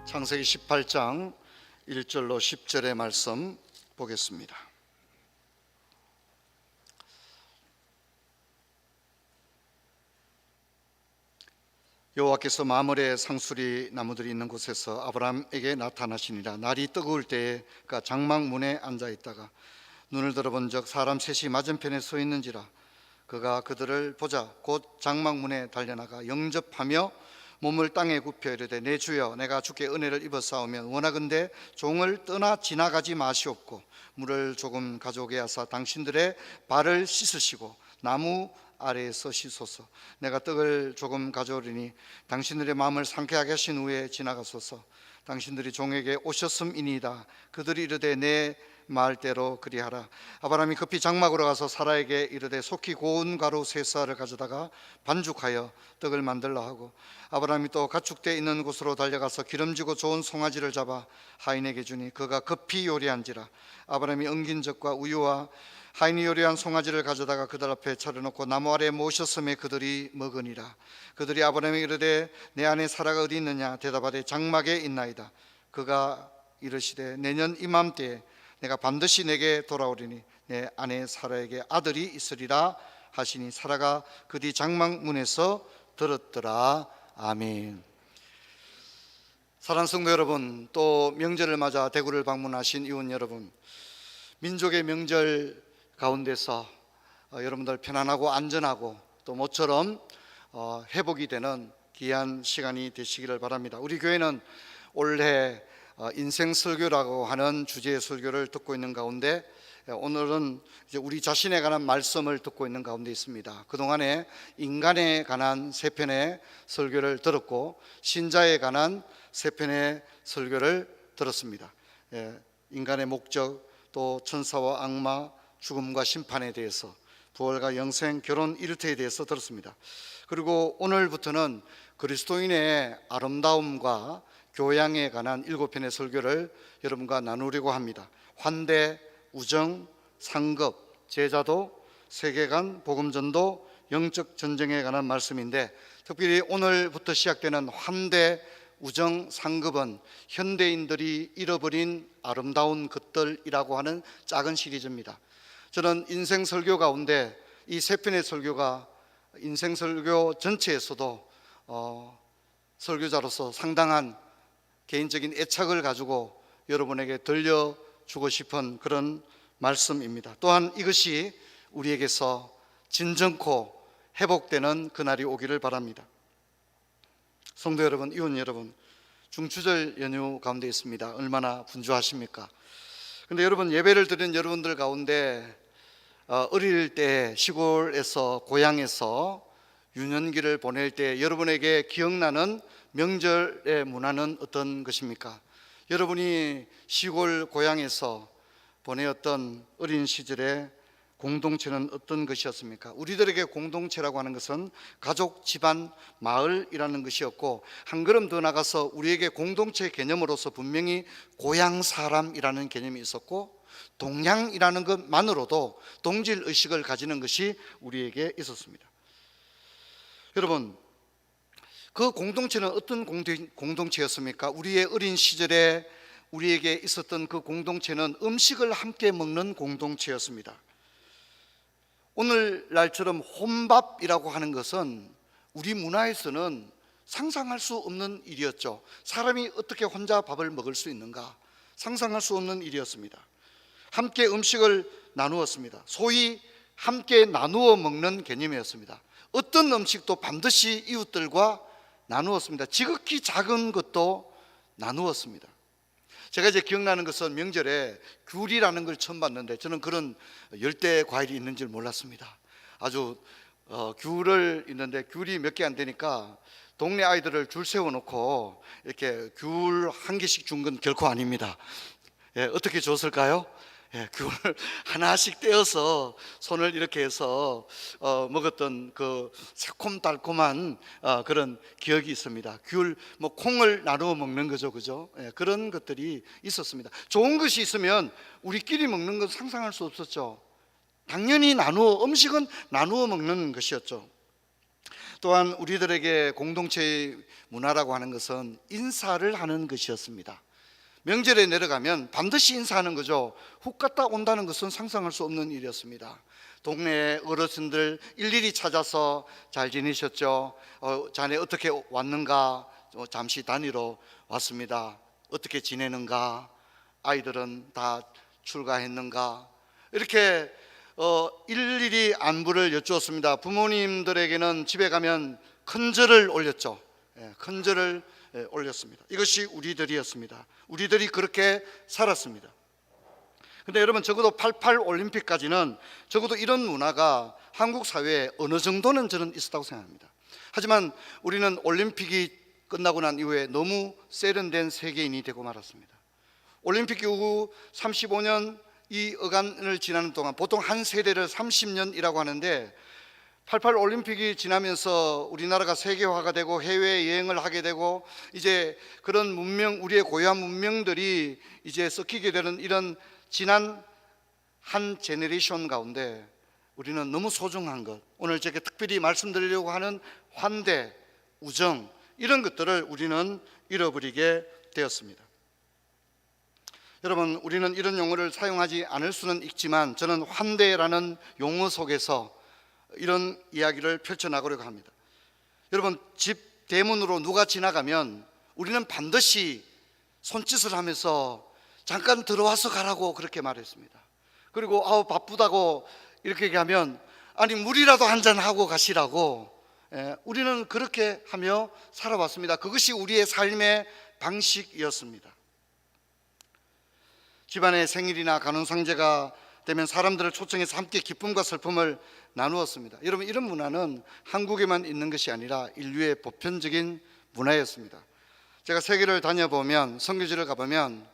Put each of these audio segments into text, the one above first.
창세기 18장 1절로 10절의 말씀 보겠습니다. 여호와께서 마므레 상수리 나무들이 있는 곳에서 아브라함에게 나타나시니라. 날이 뜨거울 때에 그가 장막문에 앉아 있다가 눈을 들어본즉 사람 셋이 맞은편에 서 있는지라. 그가 그들을 보자 곧 장막문에 달려나가 영접하며 몸을 땅에 굽혀 이르되 내 주여 내가 주께 은혜를 입었사오면 원하건대 종을 떠나 지나가지 마시옵고 물을 조금 가져오게 하사 당신들의 발을 씻으시고 나무 아래에서 씻소서. 내가 떡을 조금 가져오리니 당신들의 마음을 상쾌하게 하신 후에 지나가소서. 당신들이 종에게 오셨음이니이다. 그들이 이르되 내 말대로 그리하라. 아브라함이 급히 장막으로 가서 사라에게 이르되 속히 고운 가루 세 쌀을 가져다가 반죽하여 떡을 만들라 하고, 아브라함이 또 가축대 있는 곳으로 달려가서 기름지고 좋은 송아지를 잡아 하인에게 주니 그가 급히 요리한지라. 아브라함이 엉긴 젖과 우유와 하인이 요리한 송아지를 가져다가 그들 앞에 차려놓고 나무 아래 모셨음에 그들이 먹으니라. 그들이 아브라함에게 이르되 내 아내 사라가 어디 있느냐? 대답하되 장막에 있나이다. 그가 이르시되 내년 이맘때에 내가 반드시 내게 돌아오리니 내 아내 사라에게 아들이 있으리라 하시니 사라가 그 뒤 장막문에서 들었더라. 아멘. 사랑하는 성도 여러분, 또 명절을 맞아 대구를 방문하신 이웃 여러분, 민족의 명절 가운데서 여러분들 편안하고 안전하고 또 모처럼 회복이 되는 귀한 시간이 되시기를 바랍니다. 우리 교회는 올해 인생 설교라고 하는 주제의 설교를 듣고 있는 가운데 오늘은 이제 우리 자신에 관한 말씀을 듣고 있는 가운데 있습니다. 그동안에 인간에 관한 세 편의 설교를 들었고 신자에 관한 세 편의 설교를 들었습니다. 인간의 목적, 또 천사와 악마, 죽음과 심판에 대해서, 부활과 영생, 결혼, 일터에 대해서 들었습니다. 그리고 오늘부터는 그리스도인의 아름다움과 교양에 관한 7편의 설교를 여러분과 나누려고 합니다. 환대, 우정, 상급, 제자도, 세계관, 복음전도, 영적 전쟁에 관한 말씀인데, 특별히 오늘부터 시작되는 환대, 우정, 상급은 현대인들이 잃어버린 아름다운 것들이라고 하는 작은 시리즈입니다. 저는 인생 설교 가운데 이 세 편의 설교가 인생 설교 전체에서도 설교자로서 상당한 개인적인 애착을 가지고 여러분에게 들려주고 싶은 그런 말씀입니다. 또한 이것이 우리에게서 진정코 회복되는 그날이 오기를 바랍니다. 성도 여러분, 이웃 여러분, 중추절 연휴 가운데 있습니다. 얼마나 분주하십니까? 근데 여러분, 예배를 드린 여러분들 가운데 어릴 때 시골에서, 고향에서 유년기를 보낼 때 여러분에게 기억나는 명절의 문화는 어떤 것입니까? 여러분이 시골 고향에서 보내었던 어린 시절의 공동체는 어떤 것이었습니까? 우리들에게 공동체라고 하는 것은 가족, 집안, 마을이라는 것이었고, 한 걸음 더 나가서 우리에게 공동체 개념으로서 분명히 고향 사람이라는 개념이 있었고, 동양이라는 것만으로도 동질의식을 가지는 것이 우리에게 있었습니다. 여러분, 그 공동체는 어떤 공동체였습니까? 우리의 어린 시절에 우리에게 있었던 그 공동체는 음식을 함께 먹는 공동체였습니다. 오늘날처럼 혼밥이라고 하는 것은 우리 문화에서는 상상할 수 없는 일이었죠. 사람이 어떻게 혼자 밥을 먹을 수 있는가? 상상할 수 없는 일이었습니다. 함께 음식을 나누었습니다. 소위 함께 나누어 먹는 개념이었습니다. 어떤 음식도 반드시 이웃들과 나누었습니다. 지극히 작은 것도 나누었습니다. 제가 이제 기억나는 것은 명절에 귤이라는 걸 처음 봤는데, 저는 그런 열대 과일이 있는 줄 몰랐습니다. 아주 귤을 있는데 귤이 몇 개 안 되니까 동네 아이들을 줄 세워놓고 이렇게 귤 한 개씩 준 건 결코 아닙니다. 어떻게 줬을까요? 귤을 하나씩 떼어서 손을 이렇게 해서 먹었던 그 새콤달콤한 그런 기억이 있습니다. 귤, 콩을 나누어 먹는 거죠, 그죠? 그런 것들이 있었습니다. 좋은 것이 있으면 우리끼리 먹는 건 상상할 수 없었죠. 당연히 음식은 나누어 먹는 것이었죠. 또한 우리들에게 공동체의 문화라고 하는 것은 인사를 하는 것이었습니다. 명절에 내려가면 반드시 인사하는 거죠. 훅 갔다 온다는 것은 상상할 수 없는 일이었습니다. 동네 어르신들 일일이 찾아서 잘 지내셨죠? 자네 어떻게 왔는가? 잠시 다니러 왔습니다. 어떻게 지내는가? 아이들은 다 출가했는가? 이렇게 일일이 안부를 여쭈었습니다. 부모님들에게는 집에 가면 큰절을 올렸죠. 큰절을 올렸습니다. 이것이 우리들이었습니다. 우리들이 그렇게 살았습니다. 근데 여러분, 적어도 88 올림픽까지는 적어도 이런 문화가 한국 사회에 어느 정도는 저는 있었다고 생각합니다. 하지만 우리는 올림픽이 끝나고 난 이후에 너무 세련된 세계인이 되고 말았습니다. 올림픽 이후 35년 이 어간을 지나는 동안 보통 한 세대를 30년이라고 하는데 88 올림픽이 지나면서 우리나라가 세계화가 되고 해외여행을 하게 되고 이제 그런 문명, 우리의 고유한 문명들이 이제 섞이게 되는 이런 지난 한 제너레이션 가운데 우리는 너무 소중한 것, 오늘 제가 특별히 말씀드리려고 하는 환대, 우정, 이런 것들을 우리는 잃어버리게 되었습니다. 여러분, 우리는 이런 용어를 사용하지 않을 수는 있지만 저는 환대라는 용어 속에서 이런 이야기를 펼쳐나가려고 합니다. 여러분, 집 대문으로 누가 지나가면 우리는 반드시 손짓을 하면서 잠깐 들어와서 가라고 그렇게 말했습니다. 그리고 바쁘다고 이렇게 얘기하면 아니 물이라도 한잔 하고 가시라고, 우리는 그렇게 하며 살아왔습니다. 그것이 우리의 삶의 방식이었습니다. 집안의 생일이나 간운상제가 되면 사람들을 초청해서 함께 기쁨과 슬픔을 나누었습니다. 여러분, 이런 문화는 한국에만 있는 것이 아니라 인류의 보편적인 문화였습니다. 제가 세계를 다녀보면, 선교지를 가보면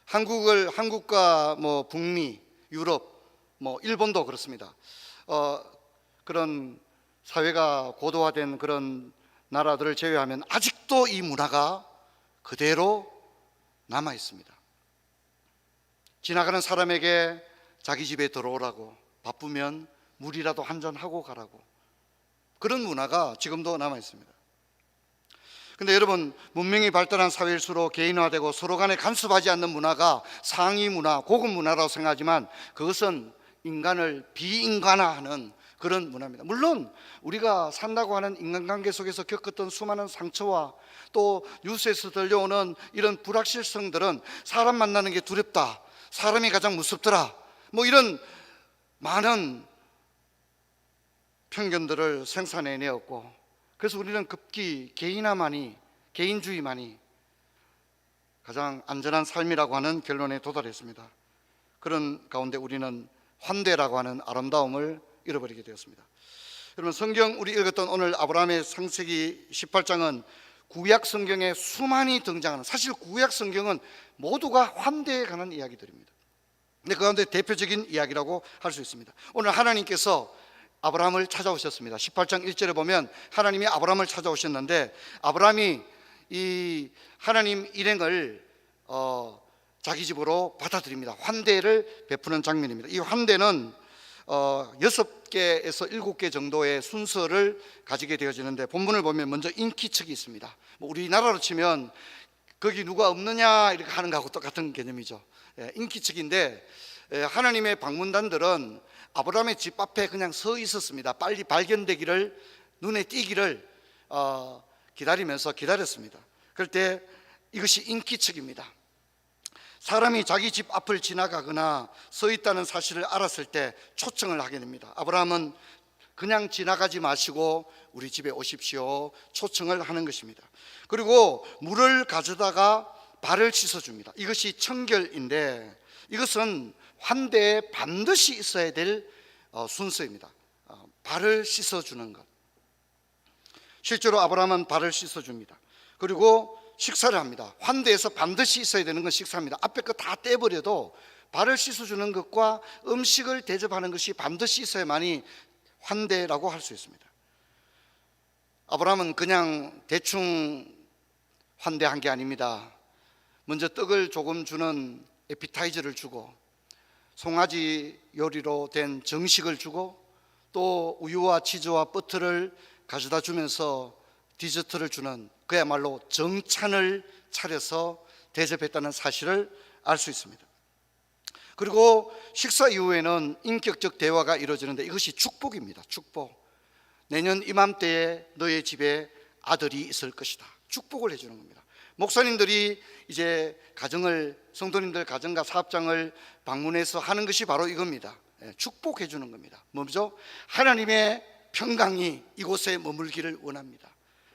한국과 북미, 유럽, 일본도 그렇습니다. 그런 사회가 고도화된 그런 나라들을 제외하면 아직도 이 문화가 그대로 남아 있습니다. 지나가는 사람에게 자기 집에 들어오라고, 바쁘면 물이라도 한잔 하고 가라고, 그런 문화가 지금도 남아 있습니다. 근데 여러분, 문명이 발달한 사회일수록 개인화되고 서로 간에 간섭하지 않는 문화가 상위 문화, 고급 문화라고 생각하지만 그것은 인간을 비인간화하는 그런 문화입니다. 물론 우리가 산다고 하는 인간관계 속에서 겪었던 수많은 상처와 또 뉴스에서 들려오는 이런 불확실성들은 사람 만나는 게 두렵다, 사람이 가장 무섭더라, 이런 많은 편견들을 생산해내었고, 그래서 우리는 급기 개인주의만이 가장 안전한 삶이라고 하는 결론에 도달했습니다. 그런 가운데 우리는 환대라고 하는 아름다움을 잃어버리게 되었습니다. 여러분, 성경 우리 읽었던 오늘 아브라함의 창세기 18장은 구약 성경에 수많이 등장하는, 사실 구약 성경은 모두가 환대에 관한 이야기들입니다. 근데 그 가운데 대표적인 이야기라고 할 수 있습니다. 오늘 하나님께서 아브라함을 찾아오셨습니다. 18장 1절에 보면 하나님이 아브라함을 찾아오셨는데, 아브라함이 이 하나님 일행을 자기 집으로 받아들입니다. 환대를 베푸는 장면입니다. 이 환대는 6개에서 7개 정도의 순서를 가지게 되어지는데, 본문을 보면 먼저 인기척이 있습니다. 우리나라로 치면 거기 누가 없느냐 이렇게 하는 거하고 똑같은 개념이죠. 인기척인데, 하나님의 방문단들은 아브라함의 집 앞에 그냥 서 있었습니다. 빨리 발견되기를, 눈에 띄기를 기다리면서 기다렸습니다. 그럴 때 이것이 인기척입니다. 사람이 자기 집 앞을 지나가거나 서 있다는 사실을 알았을 때 초청을 하게 됩니다. 아브라함은 그냥 지나가지 마시고 우리 집에 오십시오, 초청을 하는 것입니다. 그리고 물을 가져다가 발을 씻어줍니다. 이것이 청결인데, 이것은 환대에 반드시 있어야 될 순서입니다. 발을 씻어주는 것. 실제로 아브라함은 발을 씻어줍니다. 그리고 식사를 합니다. 환대에서 반드시 있어야 되는 건 식사입니다. 앞에 거 다 떼버려도 발을 씻어주는 것과 음식을 대접하는 것이 반드시 있어야만이 환대라고 할 수 있습니다. 아브라함은 그냥 대충 환대한 게 아닙니다. 먼저 떡을 조금 주는 에피타이저를 주고, 송아지 요리로 된 정식을 주고, 또 우유와 치즈와 버터를 가져다 주면서 디저트를 주는 그야말로 정찬을 차려서 대접했다는 사실을 알 수 있습니다. 그리고 식사 이후에는 인격적 대화가 이루어지는데 이것이 축복입니다. 축복. 내년 이맘때에 너의 집에 아들이 있을 것이다. 축복을 해주는 겁니다. 목사님들이 이제 성도님들 가정과 사업장을 방문해서 하는 것이 바로 이겁니다. 축복해 주는 겁니다. 뭐죠? 하나님의 평강이 이곳에 머물기를 원합니다.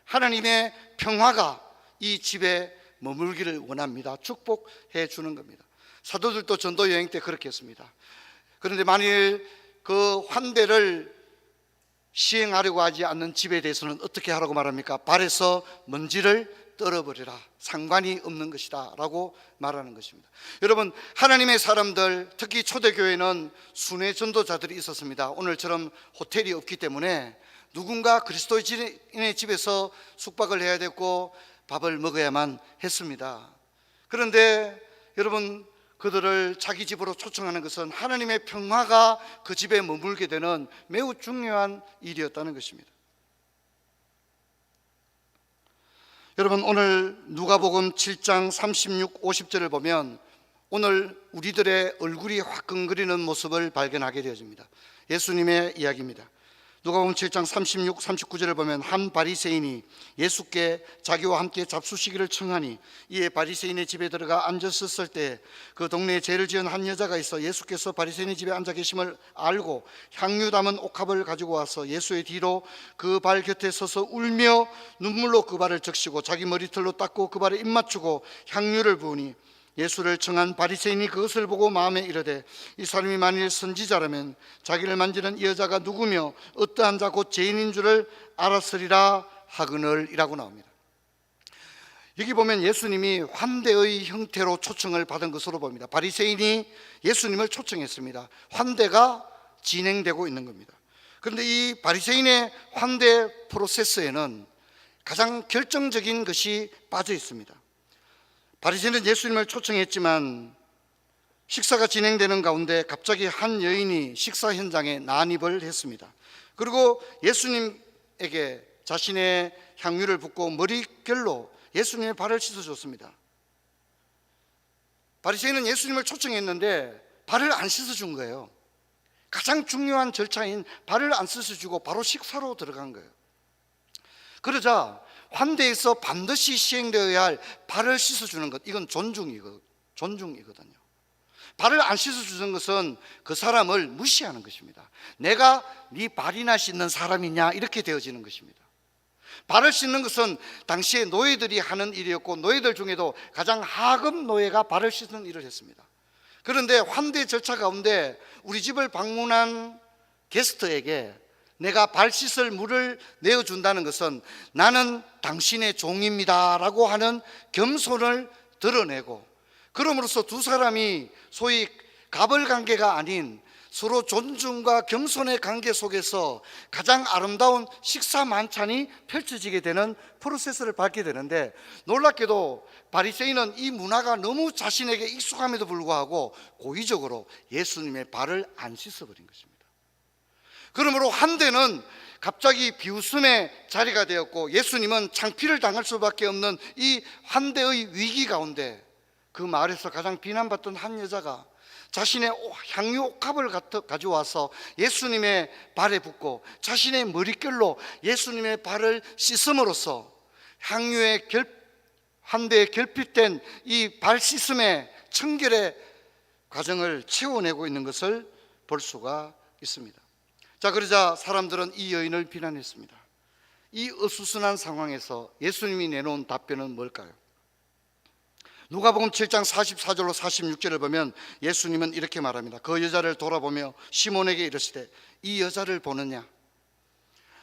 하나님의 평화가 이 집에 머물기를 원합니다. 축복해 주는 겁니다. 사도들도 전도 여행 때 그렇게 했습니다. 그런데 만일 그 환대를 시행하려고 하지 않는 집에 대해서는 어떻게 하라고 말합니까? 발에서 먼지를 떨어버리라. 상관이 없는 것이다 라고 말하는 것입니다. 여러분, 하나님의 사람들, 특히 초대교회는 순회 전도자들이 있었습니다. 오늘처럼 호텔이 없기 때문에 누군가 그리스도인의 집에서 숙박을 해야 됐고 밥을 먹어야만 했습니다. 그런데 여러분, 그들을 자기 집으로 초청하는 것은 하나님의 평화가 그 집에 머물게 되는 매우 중요한 일이었다는 것입니다. 여러분, 오늘 누가복음 7장 36, 50절을 보면 오늘 우리들의 얼굴이 화끈거리는 모습을 발견하게 되어집니다. 예수님의 이야기입니다. 누가복음 7장 36, 39절을 보면 한 바리새인이 예수께 자기와 함께 잡수시기를 청하니 이에 바리새인의 집에 들어가 앉았을 때 그 동네에 죄를 지은 한 여자가 있어 예수께서 바리새인의 집에 앉아 계심을 알고 향유 담은 옥합을 가지고 와서 예수의 뒤로 그 발 곁에 서서 울며 눈물로 그 발을 적시고 자기 머리털로 닦고 그 발에 입 맞추고 향유를 부으니 예수를 청한 바리새인이 그것을 보고 마음에 이르되 이 사람이 만일 선지자라면 자기를 만지는 이 여자가 누구며 어떠한 자 곧 죄인인 줄을 알았으리라 하거늘 이라고 나옵니다. 여기 보면 예수님이 환대의 형태로 초청을 받은 것으로 봅니다. 바리새인이 예수님을 초청했습니다. 환대가 진행되고 있는 겁니다. 그런데 이 바리새인의 환대 프로세스에는 가장 결정적인 것이 빠져 있습니다. 바리새인은 예수님을 초청했지만 식사가 진행되는 가운데 갑자기 한 여인이 식사 현장에 난입을 했습니다. 그리고 예수님에게 자신의 향유를 붓고 머릿결로 예수님의 발을 씻어줬습니다. 바리새인은 예수님을 초청했는데 발을 안 씻어준 거예요. 가장 중요한 절차인 발을 안 씻어주고 바로 식사로 들어간 거예요. 그러자 환대에서 반드시 시행되어야 할 발을 씻어주는 것, 이건 존중이거든요. 발을 안 씻어주는 것은 그 사람을 무시하는 것입니다. 내가 네 발이나 씻는 사람이냐 이렇게 되어지는 것입니다. 발을 씻는 것은 당시에 노예들이 하는 일이었고 노예들 중에도 가장 하급 노예가 발을 씻는 일을 했습니다. 그런데 환대 절차 가운데 우리 집을 방문한 게스트에게 내가 발 씻을 물을 내어준다는 것은 나는 당신의 종입니다 라고 하는 겸손을 드러내고, 그럼으로써 두 사람이 소위 갑을 관계가 아닌 서로 존중과 겸손의 관계 속에서 가장 아름다운 식사 만찬이 펼쳐지게 되는 프로세스를 밟게 되는데, 놀랍게도 바리새인은 이 문화가 너무 자신에게 익숙함에도 불구하고 고의적으로 예수님의 발을 안 씻어버린 것입니다. 그러므로 환대는 갑자기 비웃음의 자리가 되었고 예수님은 창피를 당할 수밖에 없는 이 환대의 위기 가운데 그 마을에서 가장 비난받던 한 여자가 자신의 향유 옥합을 가져와서 예수님의 발에 붓고 자신의 머릿결로 예수님의 발을 씻음으로써 향유의 환대에 결핍된 이 발 씻음의 청결의 과정을 채워내고 있는 것을 볼 수가 있습니다. 자, 그러자 사람들은 이 여인을 비난했습니다. 이 어수선한 상황에서 예수님이 내놓은 답변은 뭘까요? 누가복음 7장 44절로 46절을 보면 예수님은 이렇게 말합니다. 그 여자를 돌아보며 시몬에게 이르시되 이 여자를 보느냐?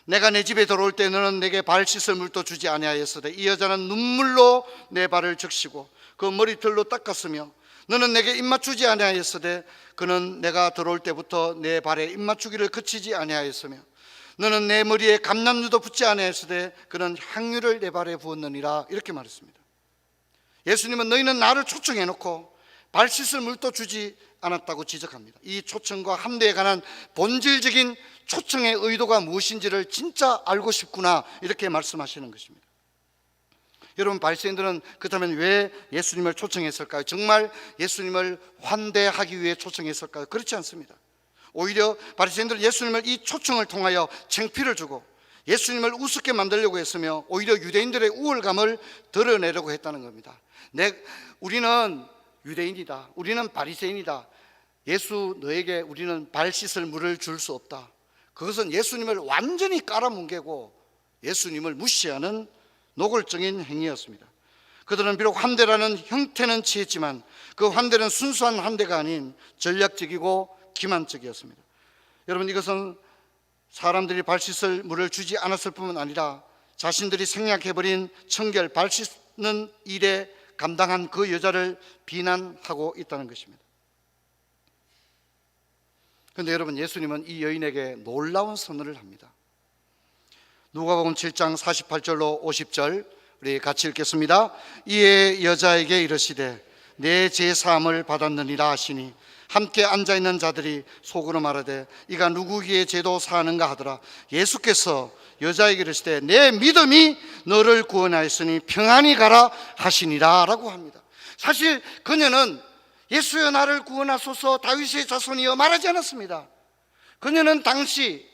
내가 내 집에 들어올 때 너는 내게 발 씻을 물도 주지 아니하였으되 이 여자는 눈물로 내 발을 적시고 그 머리털로 닦았으며 너는 내게 입맞추지 아니하였으되 그는 내가 들어올 때부터 내 발에 입맞추기를 그치지 아니하였으며 너는 내 머리에 감람유도 붓지 아니하였으되 그는 향유를 내 발에 부었느니라 이렇게 말했습니다. 예수님은 너희는 나를 초청해놓고 발 씻을 물도 주지 않았다고 지적합니다. 이 초청과 함대에 관한 본질적인 초청의 의도가 무엇인지를 진짜 알고 싶구나, 이렇게 말씀하시는 것입니다. 여러분, 바리새인들은 그렇다면 왜 예수님을 초청했을까요? 정말 예수님을 환대하기 위해 초청했을까요? 그렇지 않습니다. 오히려 바리새인들은 예수님을 이 초청을 통하여 창피를 주고 예수님을 우습게 만들려고 했으며 오히려 유대인들의 우월감을 드러내려고 했다는 겁니다. 우리는 유대인이다, 우리는 바리새인이다, 예수 너에게 우리는 발 씻을 물을 줄 수 없다. 그것은 예수님을 완전히 깔아뭉개고 예수님을 무시하는 노골적인 행위였습니다. 그들은 비록 환대라는 형태는 취했지만 그 환대는 순수한 환대가 아닌 전략적이고 기만적이었습니다. 여러분, 이것은 사람들이 발 씻을 물을 주지 않았을 뿐만 아니라 자신들이 생략해버린 청결, 발 씻는 일에 감당한 그 여자를 비난하고 있다는 것입니다. 그런데 여러분, 예수님은 이 여인에게 놀라운 선언을 합니다. 누가복음 7장 48절로 50절 우리 같이 읽겠습니다. 이에 여자에게 이르시되 내 죄사함을 받았느니라 하시니 함께 앉아있는 자들이 속으로 말하되 이가 누구기에 죄도 사하는가 하더라. 예수께서 여자에게 이르시되 내 믿음이 너를 구원하였으니 평안히 가라 하시니라 라고 합니다. 사실 그녀는 예수여 나를 구원하소서 다윗의 자손이여 말하지 않았습니다. 그녀는 단지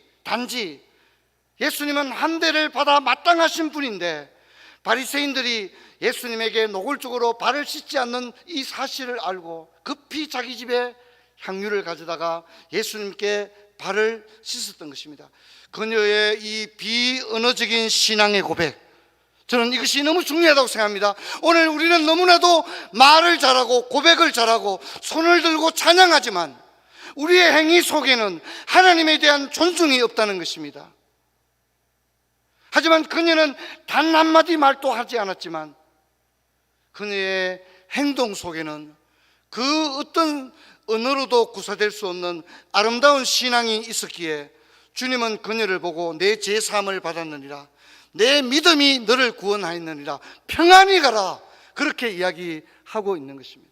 예수님은 환대를 받아 마땅하신 분인데 바리새인들이 예수님에게 노골적으로 발을 씻지 않는 이 사실을 알고 급히 자기 집에 향유를 가져다가 예수님께 발을 씻었던 것입니다. 그녀의 이 비언어적인 신앙의 고백, 저는 이것이 너무 중요하다고 생각합니다. 오늘 우리는 너무나도 말을 잘하고 고백을 잘하고 손을 들고 찬양하지만 우리의 행위 속에는 하나님에 대한 존중이 없다는 것입니다. 하지만 그녀는 단 한마디 말도 하지 않았지만 그녀의 행동 속에는 그 어떤 언어로도 구사될 수 없는 아름다운 신앙이 있었기에 주님은 그녀를 보고 내 죄사함을 받았느니라, 내 믿음이 너를 구원하였느니라, 평안히 가라, 그렇게 이야기하고 있는 것입니다.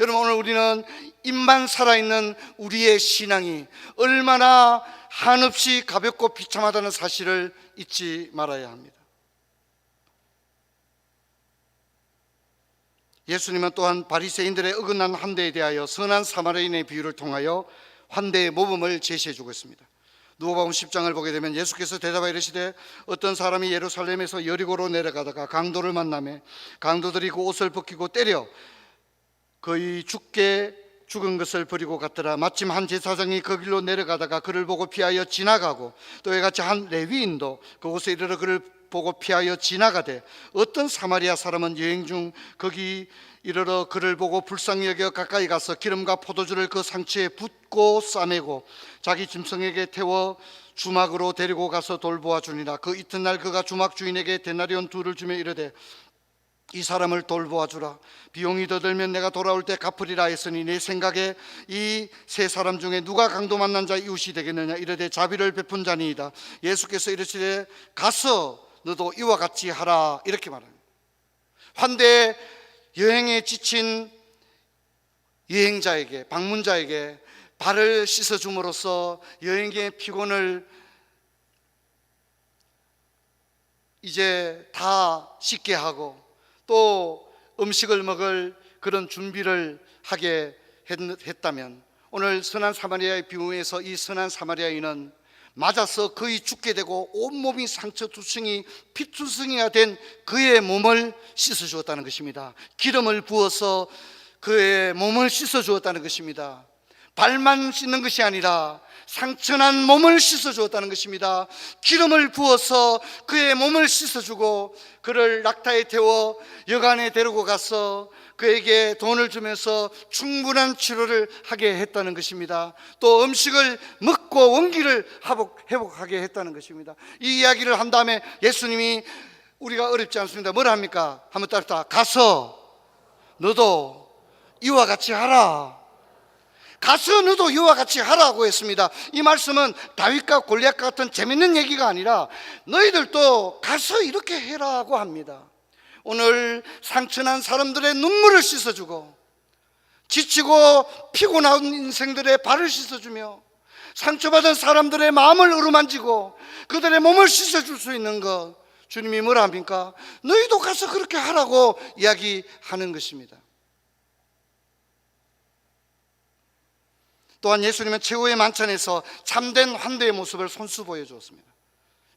여러분, 오늘 우리는 입만 살아있는 우리의 신앙이 얼마나 한없이 가볍고 비참하다는 사실을 잊지 말아야 합니다. 예수님은 또한 바리새인들의 어긋난 환대에 대하여 선한 사마리아인의 비유를 통하여 환대의 모범을 제시해 주고 있습니다. 누가복음 10장을 보게 되면 예수께서 대답하여 이르시되 어떤 사람이 예루살렘에서 여리고로 내려가다가 강도를 만나매 강도들이 그 옷을 벗기고 때려 거의 죽은 것을 버리고 갔더라. 마침 한 제사장이 그 길로 내려가다가 그를 보고 피하여 지나가고 또 이같이 한 레위인도 그곳에 이르러 그를 보고 피하여 지나가되 어떤 사마리아 사람은 여행 중 거기 이르러 그를 보고 불쌍히 여겨 가까이 가서 기름과 포도주를 그 상처에 붓고 싸매고 자기 짐승에게 태워 주막으로 데리고 가서 돌보아 주니라. 그 이튿날 그가 주막 주인에게 데나리온 2를 주며 이르되 이 사람을 돌보아 주라. 비용이 더 들면 내가 돌아올 때 갚으리라 했으니 내 생각에 이 세 사람 중에 누가 강도 만난 자 이웃이 되겠느냐. 이르되 자비를 베푼 자니이다. 예수께서 이르시되 가서 너도 이와 같이 하라, 이렇게 말합니다. 환대 여행에 지친 여행자에게, 방문자에게 발을 씻어줌으로써 여행의 피곤을 이제 다 씻게 하고 또 음식을 먹을 그런 준비를 하게 했다면 오늘 선한 사마리아의 비유에서 이 선한 사마리아인은 맞아서 거의 죽게 되고 온몸이 상처투성이 피투성이가 된 그의 몸을 씻어주었다는 것입니다. 기름을 부어서 그의 몸을 씻어주었다는 것입니다. 발만 씻는 것이 아니라 상처난 몸을 씻어주었다는 것입니다. 기름을 부어서 그의 몸을 씻어주고 그를 낙타에 태워 여관에 데리고 가서 그에게 돈을 주면서 충분한 치료를 하게 했다는 것입니다. 또 음식을 먹고 원기를 회복하게 했다는 것입니다. 이 이야기를 한 다음에 예수님이, 우리가 어렵지 않습니다, 뭘 합니까? 한번 따라 가서 너도 이와 같이 하라. 가서 너도 이와 같이 하라고 했습니다. 이 말씀은 다윗과 골리앗과 같은 재밌는 얘기가 아니라 너희들도 가서 이렇게 해라고 합니다. 오늘 상처난 사람들의 눈물을 씻어주고 지치고 피곤한 인생들의 발을 씻어주며 상처받은 사람들의 마음을 어루만지고 그들의 몸을 씻어줄 수 있는 것, 주님이 뭐라 합니까? 너희도 가서 그렇게 하라고 이야기하는 것입니다. 또한 예수님은 최후의 만찬에서 참된 환대의 모습을 손수 보여주었습니다.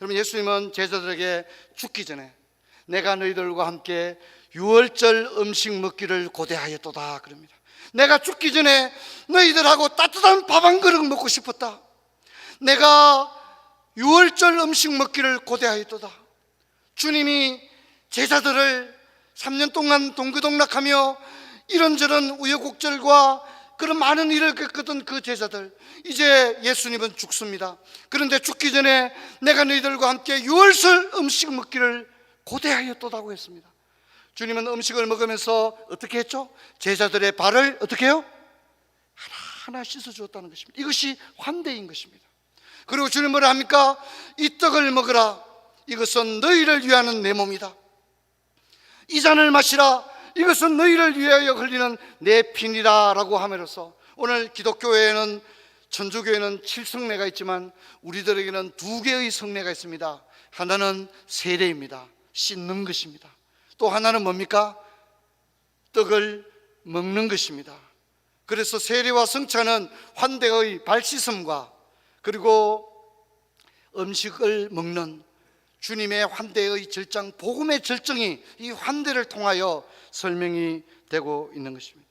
여러분, 예수님은 제자들에게 죽기 전에 내가 너희들과 함께 유월절 음식 먹기를 고대하였도다 그럽니다. 내가 죽기 전에 너희들하고 따뜻한 밥 한 그릇 먹고 싶었다. 내가 유월절 음식 먹기를 고대하였도다. 주님이 제자들을 3년 동안 동고동락하며 이런저런 우여곡절과 그런 많은 일을 겪었던 그 제자들, 이제 예수님은 죽습니다. 그런데 죽기 전에 내가 너희들과 함께 유월절 음식 먹기를 고대하였도다고 했습니다. 주님은 음식을 먹으면서 어떻게 했죠? 제자들의 발을 어떻게 해요? 하나하나 씻어주었다는 것입니다. 이것이 환대인 것입니다. 그리고 주님은 뭐라 합니까? 이 떡을 먹으라. 이것은 너희를 위하는 내 몸이다. 이 잔을 마시라. 이것은 너희를 위하여 흘리는 내 피니라 라고 함으로써 오늘 기독교회에는, 천주교회는 7성례가 있지만 우리들에게는 2개의 성례가 있습니다. 하나는 세례입니다. 씻는 것입니다. 또 하나는 뭡니까? 떡을 먹는 것입니다. 그래서 세례와 성찬은 환대의 발씻음과 그리고 음식을 먹는 주님의 환대의 절정, 복음의 절정이 이 환대를 통하여 설명이 되고 있는 것입니다.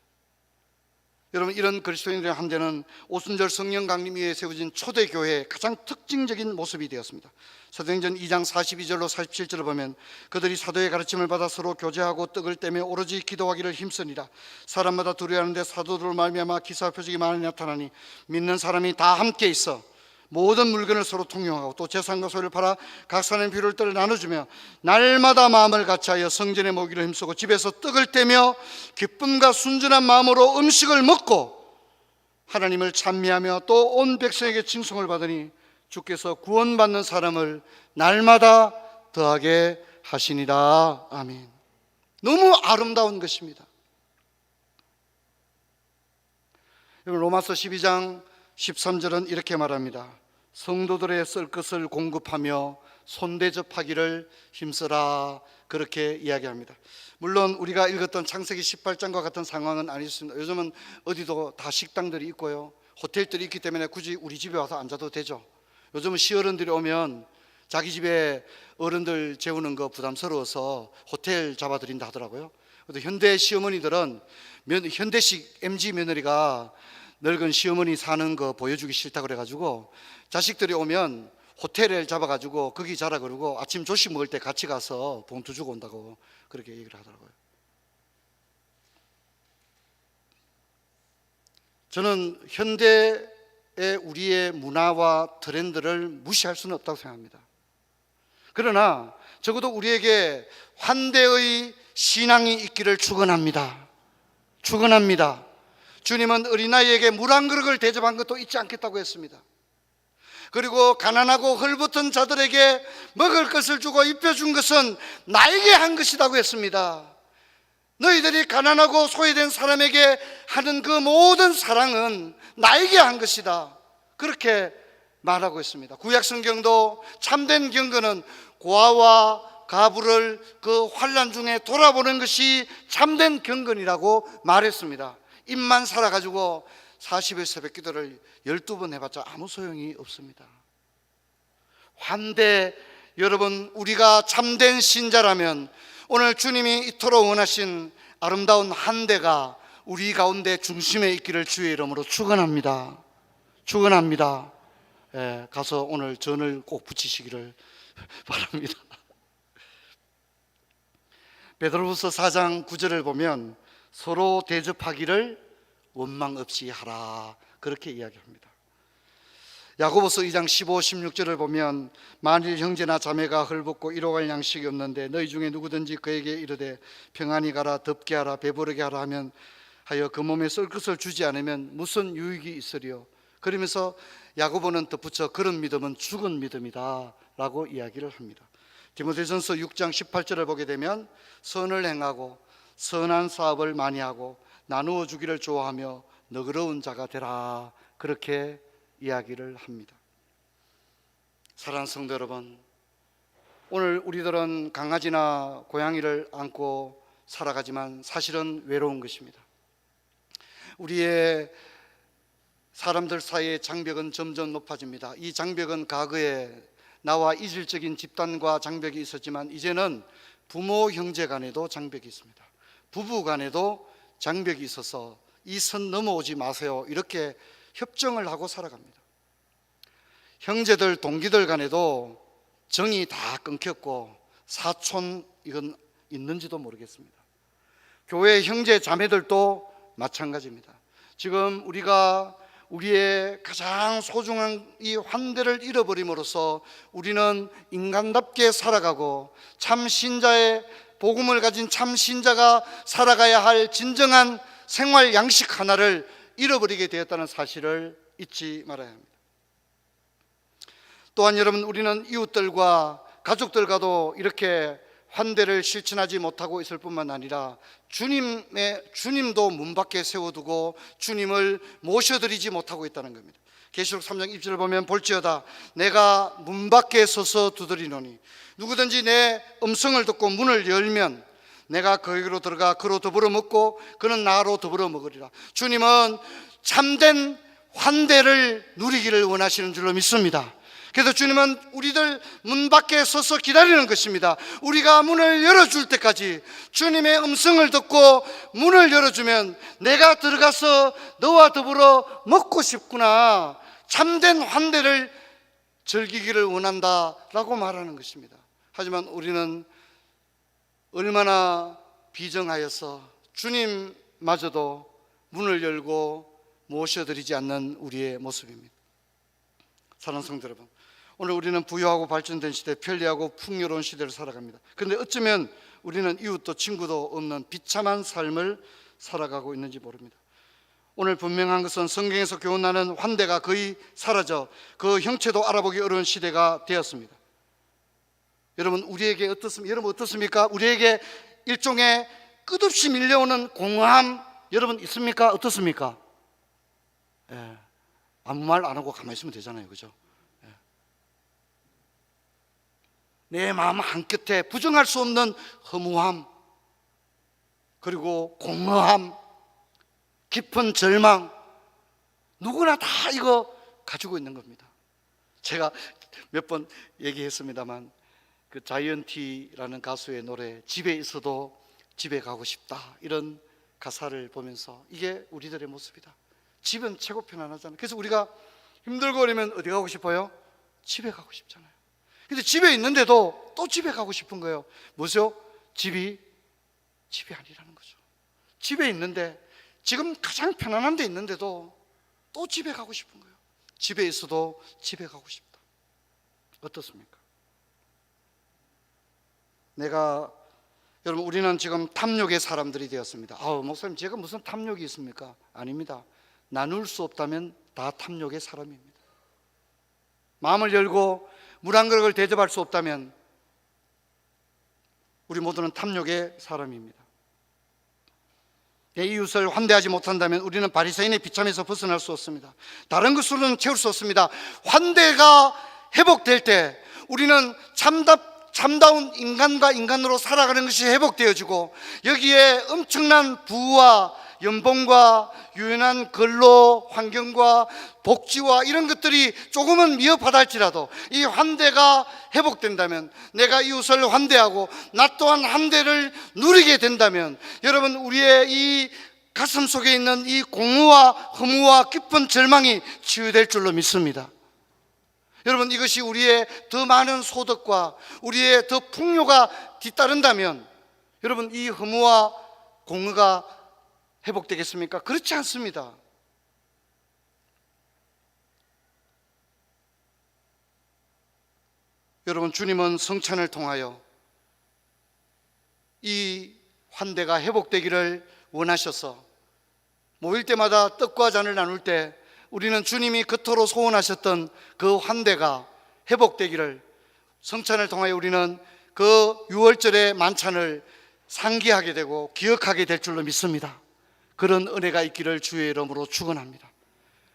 여러분, 이런 그리스도인들의 환대는 오순절 성령 강림 위에 세워진 초대교회의 가장 특징적인 모습이 되었습니다. 사도행전 2장 42절로 47절을 보면 그들이 사도의 가르침을 받아 서로 교제하고 떡을 떼며 오로지 기도하기를 힘쓰니라. 사람마다 두려워하는데 사도들로 말미암아 기사와 표적이 많이 나타나니 믿는 사람이 다 함께 있어 모든 물건을 서로 통용하고 또 재산과 소유를 팔아 각 사람의 필요를 따라 나눠주며 날마다 마음을 같이하여 성전에 모기를 힘쓰고 집에서 떡을 떼며 기쁨과 순전한 마음으로 음식을 먹고 하나님을 찬미하며 또 온 백성에게 칭송을 받으니 주께서 구원받는 사람을 날마다 더하게 하시니라. 아멘. 너무 아름다운 것입니다. 여러분, 로마서 12장 13절은 이렇게 말합니다. 성도들의 쓸 것을 공급하며 손대접하기를 힘쓰라. 그렇게 이야기합니다. 물론 우리가 읽었던 창세기 18장과 같은 상황은 아니었습니다. 요즘은 어디도 다 식당들이 있고요, 호텔들이 있기 때문에 굳이 우리 집에 와서 앉아도 되죠. 요즘은 시어른들이 오면 자기 집에 어른들 재우는 거 부담스러워서 호텔 잡아드린다 하더라고요. 그런데 현대 시어머니들은 현대식 MZ 며느리가 늙은 시어머니 사는 거 보여주기 싫다 그래가지고 자식들이 오면 호텔을 잡아가지고 거기 자라 그러고 아침 조식 먹을 때 같이 가서 봉투 주고 온다고 그렇게 얘기를 하더라고요. 저는 현대의 우리의 문화와 트렌드를 무시할 수는 없다고 생각합니다. 그러나 적어도 우리에게 환대의 신앙이 있기를 축원합니다. 축원합니다. 주님은 어린아이에게 물 한 그릇을 대접한 것도 잊지 않겠다고 했습니다. 그리고 가난하고 헐벗은 자들에게 먹을 것을 주고 입혀준 것은 나에게 한 것이라고 했습니다. 너희들이 가난하고 소외된 사람에게 하는 그 모든 사랑은 나에게 한 것이다. 그렇게 말하고 있습니다. 구약 성경도 참된 경건은 고아와 가부를 그 환난 중에 돌아보는 것이 참된 경건이라고 말했습니다. 입만 살아가지고 40일 새벽 기도를 12번 해봤자 아무 소용이 없습니다. 환대, 여러분, 우리가 참된 신자라면 오늘 주님이 이토록 원하신 아름다운 환대가 우리 가운데 중심에 있기를 주의 이름으로 축원합니다. 축원합니다. 가서 오늘 전을 꼭 붙이시기를 바랍니다. 베드로후서 4장 9절을 보면 서로 대접하기를 원망 없이 하라, 그렇게 이야기합니다. 야고보서 2장 15, 16절을 보면 만일 형제나 자매가 헐벗고 이뤄갈 양식이 없는데 너희 중에 누구든지 그에게 이르되 평안히 가라, 덥게 하라, 배부르게 하라 하면 하여 그 몸에 쏠 것을 주지 않으면 무슨 유익이 있으리요. 그러면서 야고보는 덧붙여 그런 믿음은 죽은 믿음이다 라고 이야기를 합니다. 디모데전서 6장 18절을 보게 되면 선을 행하고 선한 사업을 많이 하고 나누어 주기를 좋아하며 너그러운 자가 되라, 그렇게 이야기를 합니다. 사랑하는 성도 여러분, 오늘 우리들은 강아지나 고양이를 안고 살아가지만 사실은 외로운 것입니다. 우리의 사람들 사이의 장벽은 점점 높아집니다. 이 장벽은 과거에 나와 이질적인 집단과 장벽이 있었지만 이제는 부모 형제 간에도 장벽이 있습니다. 부부 간에도 장벽이 있어서 이 선 넘어오지 마세요, 이렇게 협정을 하고 살아갑니다. 형제들, 동기들 간에도 정이 다 끊겼고 사촌 이건 있는지도 모르겠습니다. 교회 형제 자매들도 마찬가지입니다. 지금 우리가 우리의 가장 소중한 이 환대를 잃어버림으로써 우리는 인간답게 살아가고 참 신자의 복음을 가진 참 신자가 살아가야 할 진정한 생활 양식 하나를 잃어버리게 되었다는 사실을 잊지 말아야 합니다. 또한 여러분, 우리는 이웃들과 가족들과도 이렇게 환대를 실천하지 못하고 있을 뿐만 아니라 주님도 문 밖에 세워두고 주님을 모셔드리지 못하고 있다는 겁니다. 계시록 3장 1절을 보면 볼지어다 내가 문 밖에 서서 두드리노니 누구든지 내 음성을 듣고 문을 열면 내가 그에게로 들어가 그로 더불어 먹고 그는 나로 더불어 먹으리라. 주님은 참된 환대를 누리기를 원하시는 줄로 믿습니다. 그래서 주님은 우리들 문 밖에 서서 기다리는 것입니다. 우리가 문을 열어줄 때까지 주님의 음성을 듣고 문을 열어주면 내가 들어가서 너와 더불어 먹고 싶구나, 참된 환대를 즐기기를 원한다라고 말하는 것입니다. 하지만 우리는 얼마나 비정하여서 주님마저도 문을 열고 모셔드리지 않는 우리의 모습입니다. 사랑하는 성도 여러분, 오늘 우리는 부유하고 발전된 시대, 편리하고 풍요로운 시대를 살아갑니다. 그런데 어쩌면 우리는 이웃도 친구도 없는 비참한 삶을 살아가고 있는지 모릅니다. 오늘 분명한 것은 성경에서 교훈하는 환대가 거의 사라져 그 형체도 알아보기 어려운 시대가 되었습니다. 여러분, 우리에게 어떻습니까? 여러분 어떻습니까? 우리에게 일종의 끝없이 밀려오는 공허함 여러분 있습니까? 어떻습니까? 예. 아무 말 안 하고 가만히 있으면 되잖아요, 그죠? 예. 내 마음 한켠에 부정할 수 없는 허무함, 그리고 공허함, 깊은 절망, 누구나 다 이거 가지고 있는 겁니다. 제가 몇 번 얘기했습니다만 그 자이언티라는 가수의 노래 집에 있어도 집에 가고 싶다, 이런 가사를 보면서 이게 우리들의 모습이다. 집은 최고 편안하잖아요. 그래서 우리가 힘들고 그러면 어디 가고 싶어요? 집에 가고 싶잖아요. 근데 집에 있는데도 또 집에 가고 싶은 거예요. 뭐죠? 집이 아니라는 거죠. 집에 있는데 지금 가장 편안한 데 있는데도 또 집에 가고 싶은 거예요. 집에 있어도 집에 가고 싶다. 어떻습니까? 여러분, 우리는 지금 탐욕의 사람들이 되었습니다. 목사님, 제가 무슨 탐욕이 있습니까? 아닙니다. 나눌 수 없다면 다 탐욕의 사람입니다. 마음을 열고 물 한 그릇을 대접할 수 없다면 우리 모두는 탐욕의 사람입니다. 내 이웃을 환대하지 못한다면 우리는 바리새인의 비참에서 벗어날 수 없습니다. 다른 것으로는 채울 수 없습니다. 환대가 회복될 때 우리는 참다운 인간과 인간으로 살아가는 것이 회복되어지고, 여기에 엄청난 부와 연봉과 유연한 근로 환경과 복지와 이런 것들이 조금은 미흡하다 할지라도 이 환대가 회복된다면, 내가 이웃을 환대하고 나 또한 환대를 누리게 된다면, 여러분, 우리의 이 가슴 속에 있는 이 공허와 허무와 깊은 절망이 치유될 줄로 믿습니다. 여러분, 이것이 우리의 더 많은 소득과 우리의 더 풍요가 뒤따른다면 여러분, 이 허무와 공허가 회복되겠습니까? 그렇지 않습니다. 여러분, 주님은 성찬을 통하여 이 환대가 회복되기를 원하셔서 모일 때마다 떡과 잔을 나눌 때 우리는 주님이 그토록 소원하셨던 그 환대가 회복되기를, 성찬을 통하여 우리는 그 유월절의 만찬을 상기하게 되고 기억하게 될 줄로 믿습니다. 그런 은혜가 있기를 주의 이름으로 축원합니다.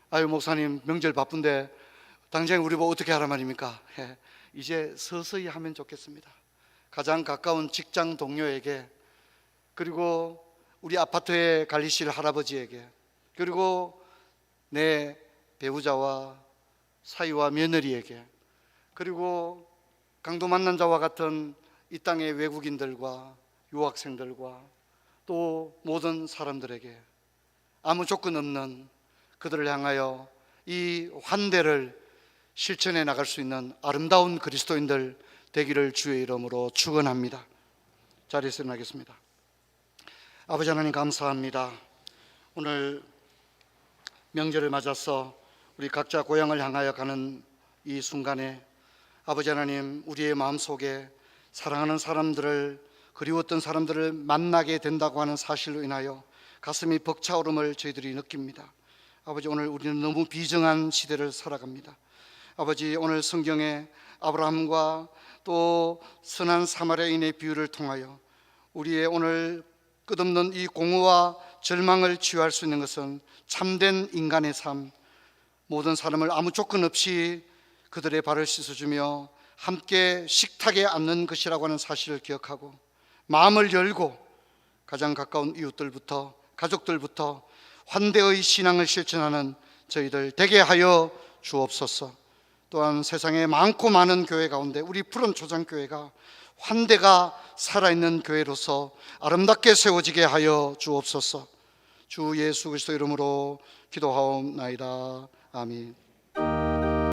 아유 목사님 명절 바쁜데 당장 우리 보고 어떻게 하란 말입니까? 이제 서서히 하면 좋겠습니다. 가장 가까운 직장 동료에게, 그리고 우리 아파트에 관리실 할아버지에게, 그리고 내 배우자와 사위와 며느리에게, 그리고 강도 만난 자와 같은 이 땅의 외국인들과 유학생들과 또 모든 사람들에게 아무 조건 없는 그들을 향하여 이 환대를 실천해 나갈 수 있는 아름다운 그리스도인들 되기를 주의 이름으로 축원합니다. 자리에서 일어나겠습니다. 아버지 하나님 감사합니다. 오늘 명절을 맞아서 우리 각자 고향을 향하여 가는 이 순간에 아버지 하나님, 우리의 마음속에 사랑하는 사람들을, 그리웠던 사람들을 만나게 된다고 하는 사실로 인하여 가슴이 벅차오름을 저희들이 느낍니다. 아버지, 오늘 우리는 너무 비정한 시대를 살아갑니다. 아버지, 오늘 성경에 아브라함과 또 선한 사마리아인의 비유를 통하여 우리의 오늘 끝없는 이 공허와 절망을 치유할 수 있는 것은 참된 인간의 삶, 모든 사람을 아무 조건 없이 그들의 발을 씻어주며 함께 식탁에 앉는 것이라고 하는 사실을 기억하고 마음을 열고 가장 가까운 이웃들부터, 가족들부터 환대의 신앙을 실천하는 저희들 되게 하여 주옵소서. 또한 세상에 많고 많은 교회 가운데 우리 푸른 초장교회가 환대가 살아있는 교회로서 아름답게 세워지게 하여 주옵소서. 주 예수 그리스도 이름으로 기도하옵나이다. 아멘.